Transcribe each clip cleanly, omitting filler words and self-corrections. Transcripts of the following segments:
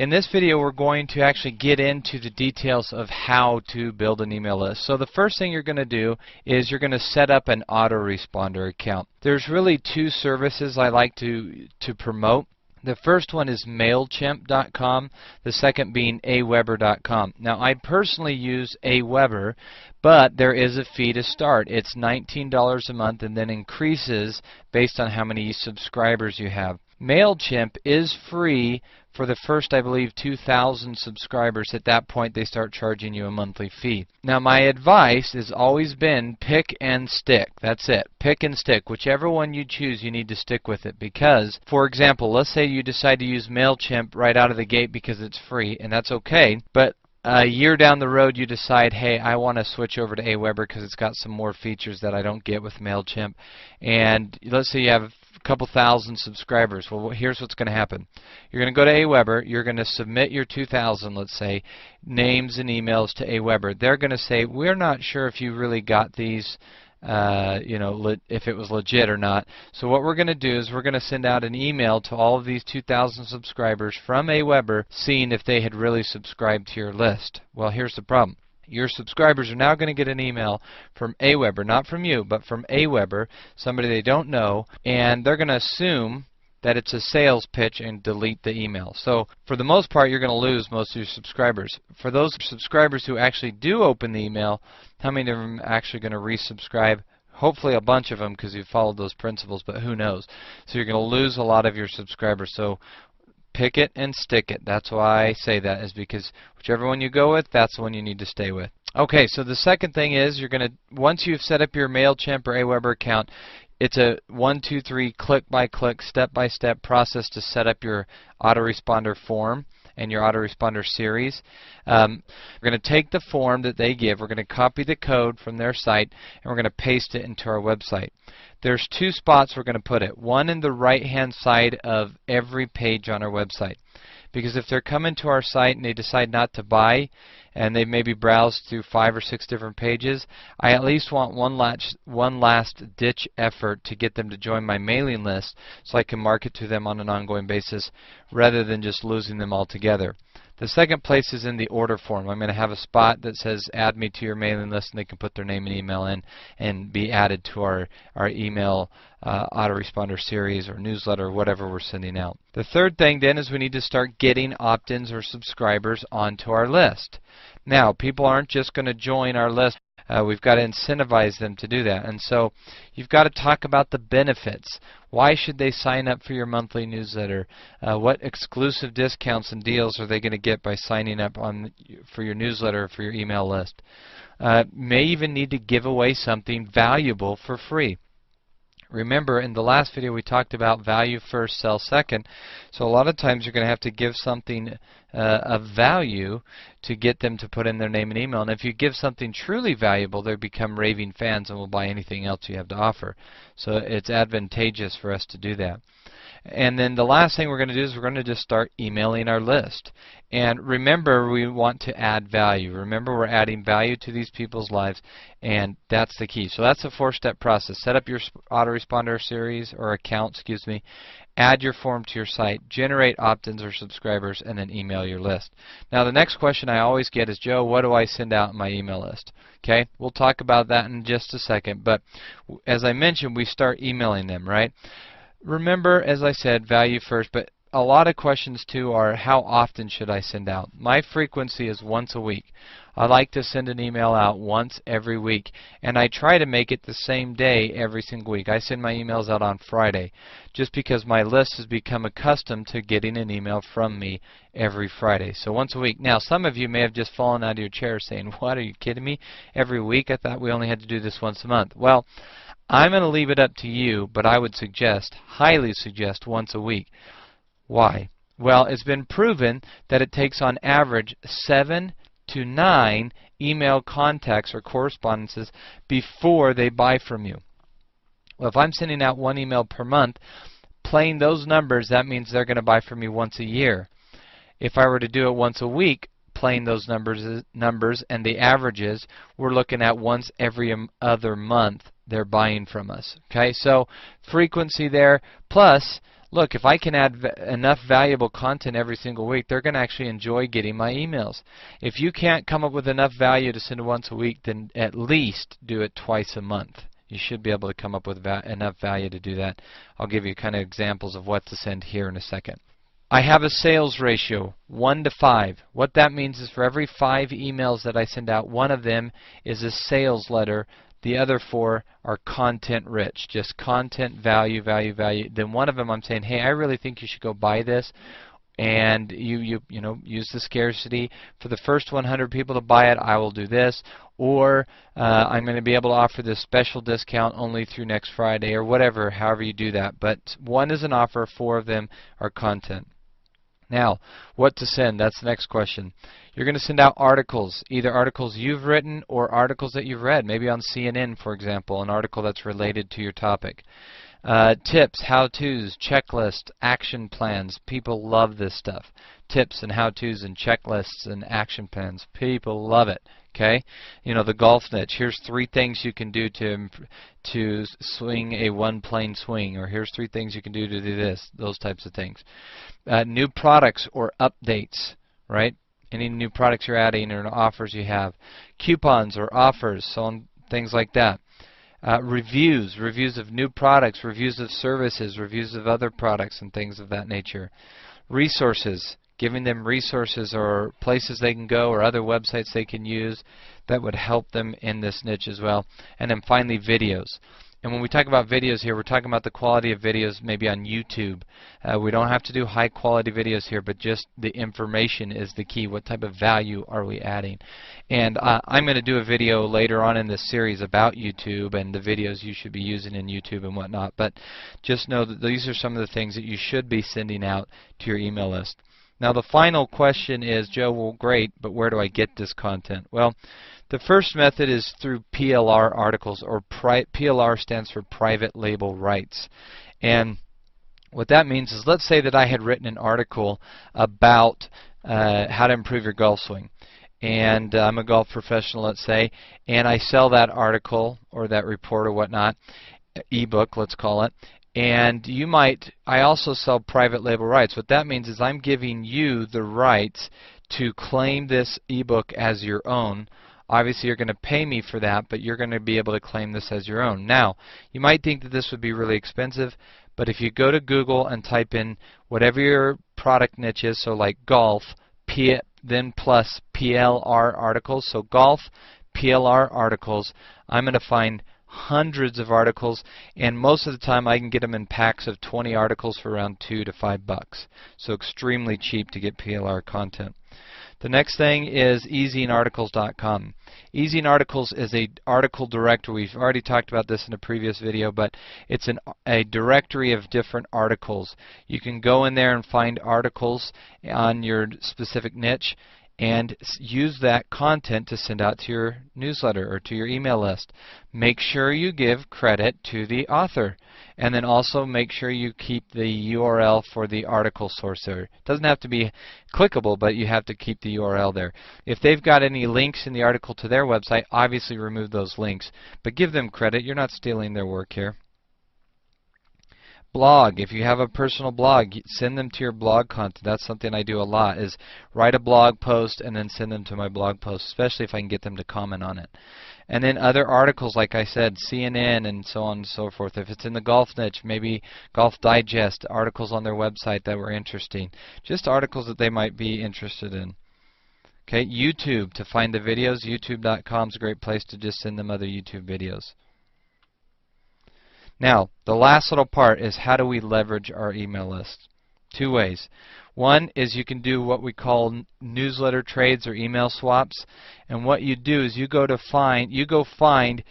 In this video, we're going to actually get into the details of how to build an email list. So the first thing you're going to do is you're going to set up an autoresponder account. There's really two services I like to promote. The first one is MailChimp.com, the second being Aweber.com. Now, I personally use Aweber, but there is a fee to start. It's $19 a month and then increases based on how many subscribers you have. MailChimp is free for the first, I believe, 2,000 subscribers. At that point, they start charging you a monthly fee. Now, my advice has always been pick and stick. That's it. Pick and stick. Whichever one you choose, you need to stick with it because, for example, let's say you decide to use MailChimp right out of the gate because it's free, and that's okay, but a year down the road you decide, hey, I want to switch over to Aweber because it's got some more features that I don't get with MailChimp. And let's say you have a couple thousand subscribers. Well, here's what's going to happen. You're going to go to Aweber. You're going to submit your 2,000, let's say, names and emails to Aweber. They're going to say, we're not sure if you really got these, if it was legit or not. So what we're going to do is we're going to send out an email to all of these 2,000 subscribers from Aweber, seeing if they had really subscribed to your list. Well, here's the problem. Your subscribers are now going to get an email from Aweber, not from you, but from Aweber, somebody they don't know, and they're going to assume that it's a sales pitch and delete the email. So for the most part, you're going to lose most of your subscribers. For those subscribers who actually do open the email, how many of them are actually going to resubscribe? Hopefully a bunch of them because you've followed those principles, but who knows? So you're going to lose a lot of your subscribers. So pick it and stick it. That's why I say that, is because whichever one you go with, that's the one you need to stay with. Okay, so the second thing is you're going to, once you've set up your MailChimp or Aweber account, it's a 1, 2, 3 click-by-click, step-by-step process to set up your autoresponder form and your autoresponder series. We're going to take the form that they give, we're going to copy the code from their site, and we're going to paste it into our website. There's two spots we're going to put it. One in the right-hand side of every page on our website. Because if they're coming to our site and they decide not to buy, and they maybe browse through 5 or 6 different pages, I at least want one last ditch effort to get them to join my mailing list so I can market to them on an ongoing basis rather than just losing them altogether. The second place is in the order form. I'm going to have a spot that says add me to your mailing list, and they can put their name and email in and be added to our email autoresponder series or newsletter or whatever we're sending out. The third thing then is we need to start getting opt-ins or subscribers onto our list. Now, people aren't just going to join our list. We've got to incentivize them to do that. And so you've got to talk about the benefits. Why should they sign up for your monthly newsletter? What exclusive discounts and deals are they going to get by signing up for your newsletter or for your email list? May even need to give away something valuable for free. Remember, in the last video we talked about value first, sell second. So a lot of times you're going to have to give something of value to get them to put in their name and email. And if you give something truly valuable, they become raving fans and will buy anything else you have to offer. So it's advantageous for us to do that. And then the last thing we're going to do is we're going to just start emailing our list. And remember, we want to add value. Remember, we're adding value to these people's lives, and that's the key. So that's a 4-step process. Set up your autoresponder series or account, excuse me. Add your form to your site, generate opt-ins or subscribers, and then email your list. Now, the next question I always get is, Joe, what do I send out in my email list? Okay, we'll talk about that in just a second. But as I mentioned, we start emailing them, right? Remember, as I said, value first, but a lot of questions too are how often should I send out? My frequency is once a week. I like to send an email out once every week, and I try to make it the same day every single week. I send my emails out on Friday just because my list has become accustomed to getting an email from me every Friday. So once a week. Now, some of you may have just fallen out of your chair saying, what, are you kidding me? Every week? I thought we only had to do this once a month. Well, I'm going to leave it up to you, but I would suggest, highly suggest, once a week. Why? Well, it's been proven that it takes on average 7 to 9 email contacts or correspondences before they buy from you. Well, if I'm sending out 1 email per month, playing those numbers, that means they're going to buy from me once a year. If I were to do it once a week, playing those numbers and the averages, we're looking at once every other month they're buying from us. Okay, so frequency there, plus look, if I can add enough valuable content every single week, they're going to actually enjoy getting my emails. If you can't come up with enough value to send once a week, then at least do it twice a month. You should be able to come up with enough value to do that. I'll give you kind of examples of what to send here in a second. I have a sales ratio, 1 to 5. What that means is for every 5 emails that I send out, one of them is a sales letter. The other 4 are content rich, just content, value, value, value. Then one of them I'm saying, hey, I really think you should go buy this. And you know, use the scarcity. For the first 100 people to buy it, I will do this. Or I'm going to be able to offer this special discount only through next Friday, or whatever, however you do that. But 1 is an offer, 4 of them are content. Now, what to send? That's the next question. You're going to send out articles, either articles you've written or articles that you've read, maybe on CNN, for example, an article that's related to your topic. Tips, how-tos, checklists, action plans. People love this stuff. Tips and how-tos and checklists and action plans. People love it. Okay, you know, the golf niche. Here's 3 things you can do to swing a one-plane swing, or here's 3 things you can do to do this. Those types of things. New products or updates, right? Any new products you're adding or offers you have. Coupons or offers, so on, things like that. Reviews of new products, reviews of services, reviews of other products, and things of that nature. Resources, giving them resources or places they can go or other websites they can use that would help them in this niche as well. And then finally, videos. And when we talk about videos here, we're talking about the quality of videos maybe on YouTube. We don't have to do high quality videos here, but just the information is the key. What type of value are we adding? And I'm going to do a video later on in this series about YouTube and the videos you should be using in YouTube and whatnot. But just know that these are some of the things that you should be sending out to your email list. Now the final question is, Joe, well great, but where do I get this content? Well, the first method is through PLR articles, or PLR stands for private label rights. And what that means is, let's say that I had written an article about how to improve your golf swing. And I'm a golf professional, let's say, and I sell that article or that report or whatnot, ebook, let's call it. And you might, I also sell private label rights. What that means is I'm giving you the rights to claim this ebook as your own. Obviously, you're going to pay me for that, but you're going to be able to claim this as your own. Now, you might think that this would be really expensive, but if you go to Google and type in whatever your product niche is, so like golf, then plus PLR articles, so golf, PLR articles, I'm going to find hundreds of articles, and most of the time I can get them in packs of 20 articles for around $2 to $5. So extremely cheap to get PLR content. The next thing is zinearticles.com. Zinearticles is a article directory. We've already talked about this in a previous video, but it's a directory of different articles. You can go in there and find articles on your specific niche and use that content to send out to your newsletter or to your email list. Make sure you give credit to the author, and then also make sure you keep the URL for the article source there. It doesn't have to be clickable, but you have to keep the URL there. If they've got any links in the article to their website, obviously remove those links, but give them credit. You're not stealing their work here. Blog. If you have a personal blog, send them to your blog content. That's something I do a lot, is write a blog post and then send them to my blog post, especially if I can get them to comment on it. And then other articles, like I said, CNN and so on and so forth. If it's in the golf niche, maybe Golf Digest, articles on their website that were interesting. Just articles that they might be interested in. Okay, YouTube, to find the videos, youtube.com is a great place to just send them other YouTube videos. Now, the last little part is, how do we leverage our email list? 2 ways. One is you can do what we call newsletter trades or email swaps. And what you do is you go find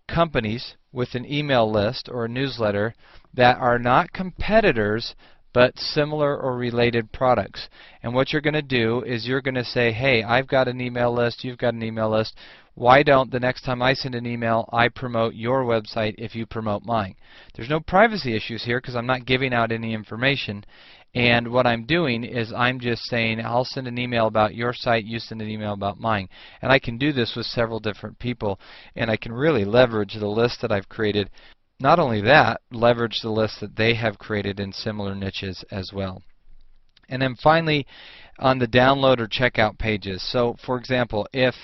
companies with an email list or a newsletter that are not competitors but similar or related products. And what you're going to do is you're going to say, hey, I've got an email list, you've got an email list. Why don't the next time I send an email, I promote your website if you promote mine? There's no privacy issues here because I'm not giving out any information. And what I'm doing is I'm just saying, I'll send an email about your site, you send an email about mine. And I can do this with several different people, and I can really leverage the list that I've created not only that, leverage the list that they have created in similar niches as well. And then finally, on the download or checkout pages. So for example, if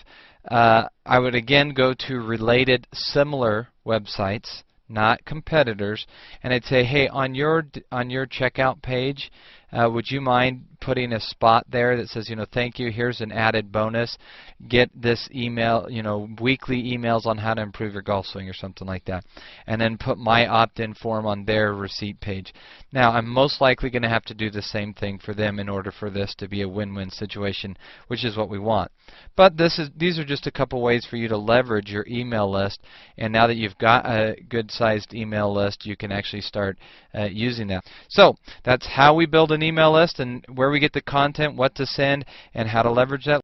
I would again go to related similar websites, not competitors, and I'd say, hey, on your checkout page, would you mind putting a spot there that says, thank you, here's an added bonus, get this email, weekly emails on how to improve your golf swing or something like that, and then put my opt-in form on their receipt page. Now, I'm most likely going to have to do the same thing for them in order for this to be a win-win situation, which is what we want. But these are just a couple ways for you to leverage your email list, and now that you've got a good-sized email list, you can actually start using that. So that's how we build an email list and where we get the content, what to send, and how to leverage that.